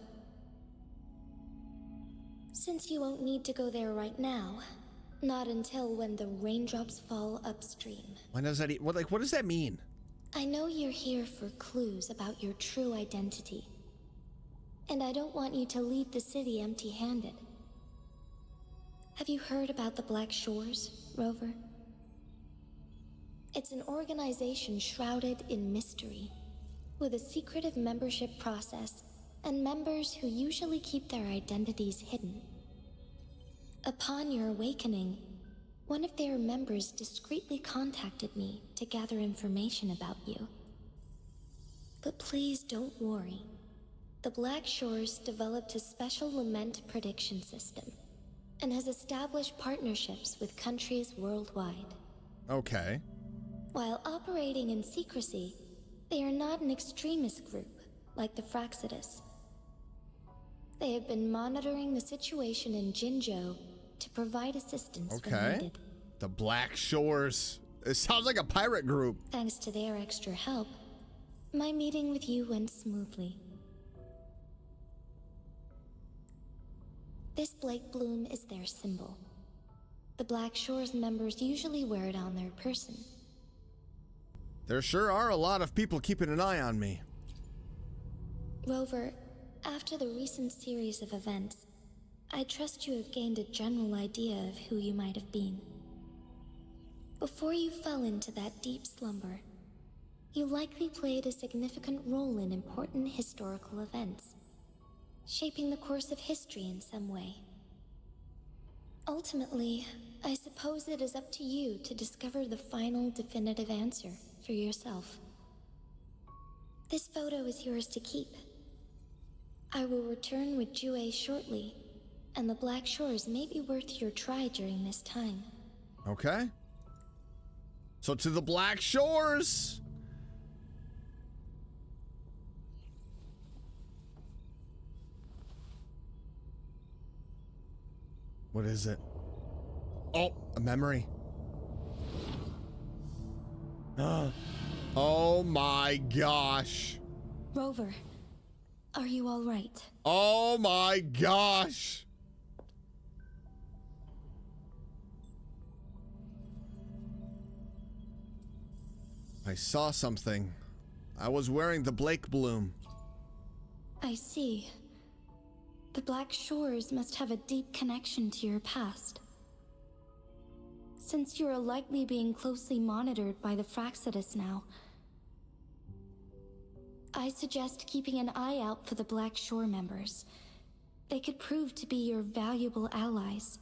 Since you won't need to go there right now, not until when the raindrops fall upstream. When does that? What does that mean? I know you're here for clues about your true identity. And I don't want you to leave the city empty-handed. Have you heard about the Black Shores, Rover? It's an organization shrouded in mystery, with a secretive membership process and members who usually keep their identities hidden. Upon your awakening, one of their members discreetly contacted me to gather information about you. But please don't worry. The Black Shores developed a special lament prediction system and has established partnerships with countries worldwide. Okay. While operating in secrecy, they are not an extremist group like the Fraxidus. They have been monitoring the situation in Jinzhou to provide assistance when needed. The Black Shores. It sounds like a pirate group. Thanks to their extra help, my meeting with you went smoothly. This Blake Bloom is their symbol. The Black Shores members usually wear it on their person. There sure are a lot of people keeping an eye on me. Rover, after the recent series of events, I trust you have gained a general idea of who you might have been. Before you fell into that deep slumber, you likely played a significant role in important historical events, shaping the course of history in some way. Ultimately, I suppose it is up to you to discover the final definitive answer for yourself. This photo is yours to keep. I will return with Jue shortly, and the Black Shores may be worth your try during this time. Okay. So to the Black Shores. What is it? Oh, a memory. Oh my gosh. Rover, are you all right? Oh my gosh. I saw something. I was wearing the Blake bloom. I see. The Black Shores must have a deep connection to your past. Since you are likely being closely monitored by the Fraxidus now, I suggest keeping an eye out for the Black Shore members. They could prove to be your valuable allies.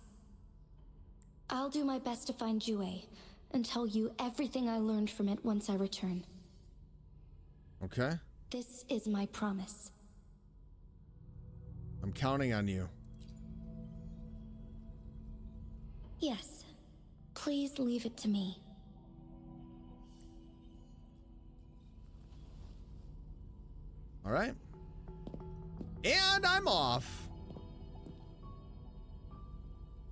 I'll do my best to find Jue and tell you everything I learned from it once I return. Okay. This is my promise. I'm counting on you. Yes. Please leave it to me. All right. And I'm off.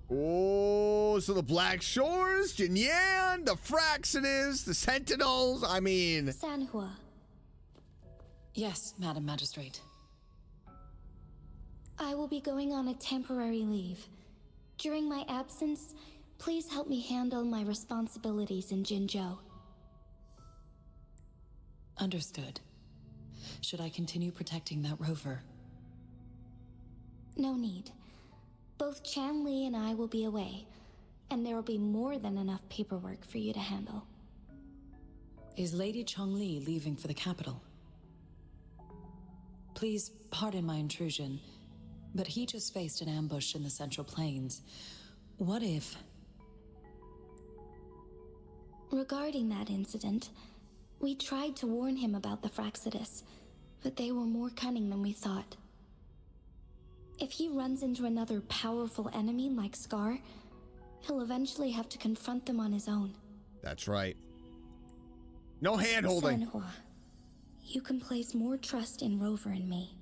Oh, so the Black Shores, Jinyan, the Fraxidus, the Sentinels, I mean... Sanhua. Yes, Madam Magistrate. I will be going on a temporary leave. During my absence, please help me handle my responsibilities in Jinzhou. Understood. Should I continue protecting that rover? No need. Both Chanli and I will be away, and there will be more than enough paperwork for you to handle. Is Lady Chongli leaving for the capital? Please pardon my intrusion, but he just faced an ambush in the Central Plains. What if... Regarding that incident, we tried to warn him about the Fraxidus, but they were more cunning than we thought. If he runs into another powerful enemy like Scar, he'll eventually have to confront them on his own. That's right. No hand-holding. Sanhua, you can place more trust in Rover and me.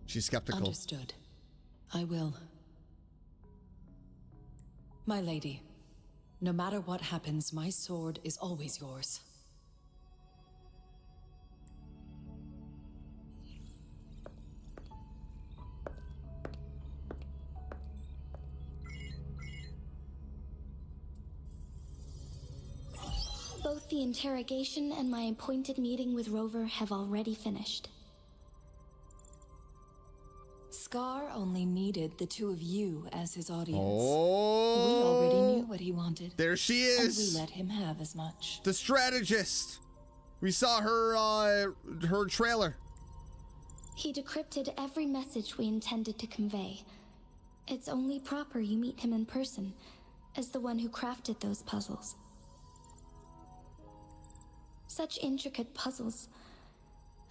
She's skeptical. Understood. I will. My lady, no matter what happens, my sword is always yours. Both the interrogation and my appointed meeting with Rover have already finished. Scar only needed the two of you as his audience. Oh, We already knew what he wanted. There she And is. we let him have as much. The strategist. We saw her trailer. He decrypted every message we intended to convey. It's only proper you meet him in person, as the one who crafted those puzzles. Such intricate puzzles.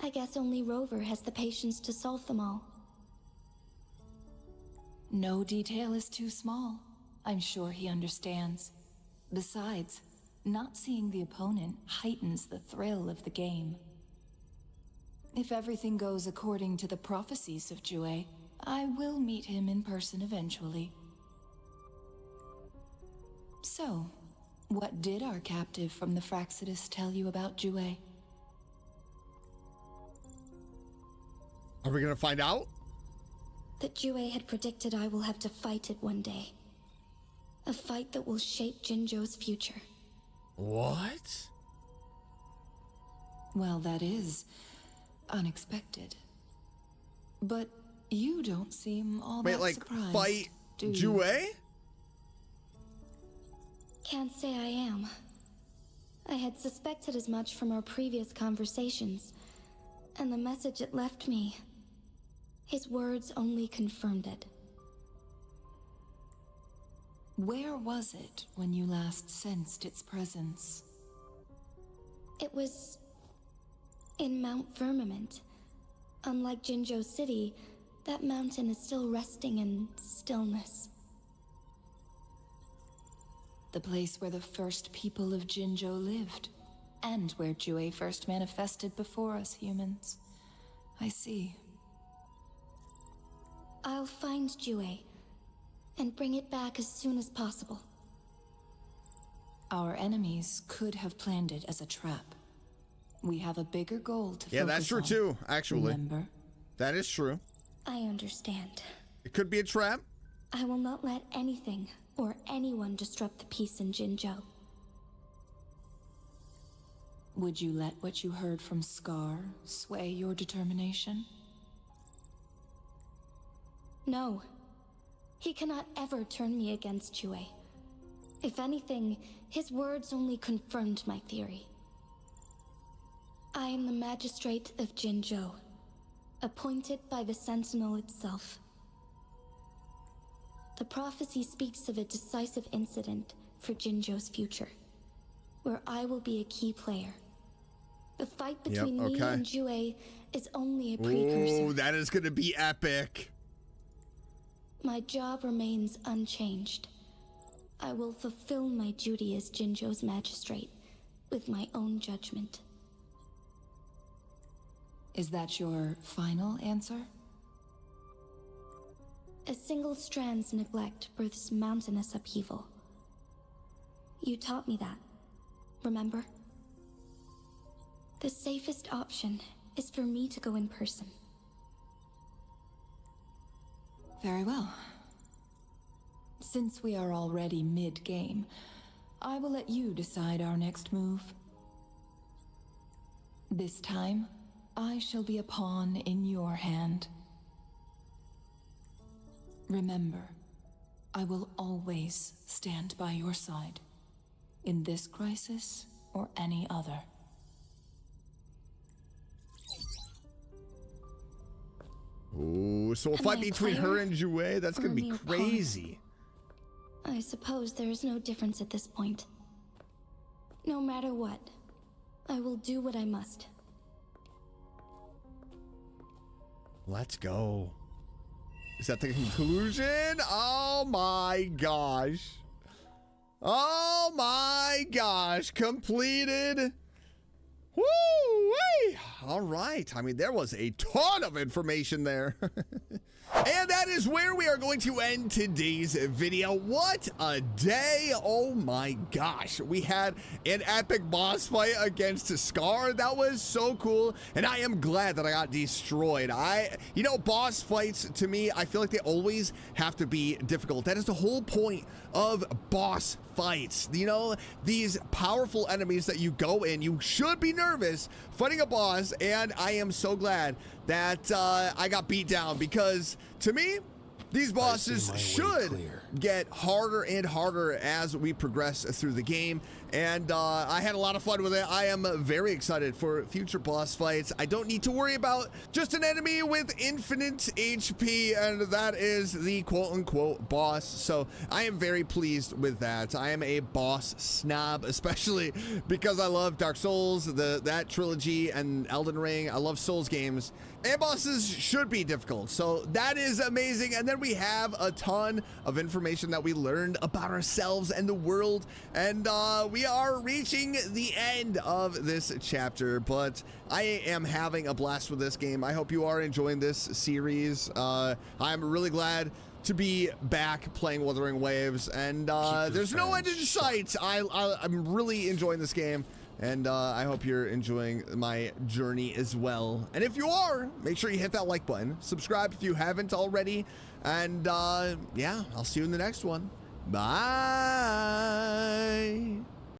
I guess only Rover has the patience to solve them all. No detail is too small. I'm sure he understands. Besides, not seeing the opponent heightens the thrill of the game. If everything goes according to the prophecies of Jue, I will meet him in person eventually. So, what did our captive from the Fraxidus tell you about Jue? Are we gonna find out? That Jue had predicted I will have to fight it one day. A fight that will shape Jinzhou's future. What? Well, that is unexpected. But you don't seem all Wait, that like surprised, fight do you? Jue? Can't say I am. I had suspected as much from our previous conversations, and the message it left me, his words only confirmed it. Where was it when you last sensed its presence? It was in Mount Firmament. Unlike Jinzhou City, that mountain is still resting in stillness. The place where the first people of Jinzhou lived, and where Jue first manifested before us humans. I see. I'll find Jue and bring it back as soon as possible. Our enemies could have planned it as a trap. We have a bigger goal to Yeah, focus that's true on. too, actually. Remember? That is true. I understand. It could be a trap. I will not let anything or anyone disrupt the peace in Jinzhou. Would you let what you heard from Scar sway your determination? No. He cannot ever turn me against Jue. If anything, his words only confirmed my theory. I am the magistrate of Jinzhou, appointed by the Sentinel itself. The prophecy speaks of a decisive incident for Jinzhou's future, where I will be a key player. The fight between me and Jue is only a precursor. Oh, that is going to be epic. My job remains unchanged. I will fulfill my duty as Jinzhou's magistrate with my own judgment. Is that your final answer? A single strand's neglect births mountainous upheaval. You taught me that, remember? The safest option is for me to go in person. Very well. Since we are already mid-game, I will let you decide our next move. This time, I shall be a pawn in your hand. Remember, I will always stand by your side, in this crisis or any other. Ooh, so a Am fight I a between her player and Jue, that's or going a to be mere pawn? crazy. I suppose there is no difference at this point. No matter what, I will do what I must. Let's go. Is that the conclusion? Oh my gosh. Oh my gosh. Completed. Woo-wee! All right. I mean, there was a ton of information there. And that is where we are going to end today's video. What a day. Oh my gosh. We had an epic boss fight against Scar. That was so cool. And I am glad that I got destroyed. You know, boss fights to me, I feel like they always have to be difficult. That is the whole point of boss fights. You know, these powerful enemies that you go in, you should be nervous fighting a boss. And I am so glad that I got beat down, because to me, these bosses should get harder and harder as we progress through the game. And I had a lot of fun with it. I am very excited for future boss fights. I don't need to worry about just an enemy with infinite HP, and that is the quote-unquote boss. So I am very pleased with that. I am a boss snob, especially because I love Dark Souls, that trilogy, and Elden Ring. I love Souls games. And bosses should be difficult, so that is amazing. And then we have a ton of information that we learned about ourselves and the world, and we are reaching the end of this chapter, but I am having a blast with this game. I hope you are enjoying this series. I'm really glad to be back playing Wuthering Waves, and there's no end in sight. I'm really enjoying this game. And I hope you're enjoying my journey as well. And if you are, make sure you hit that like button. Subscribe if you haven't already. And yeah, I'll see you in the next one. Bye.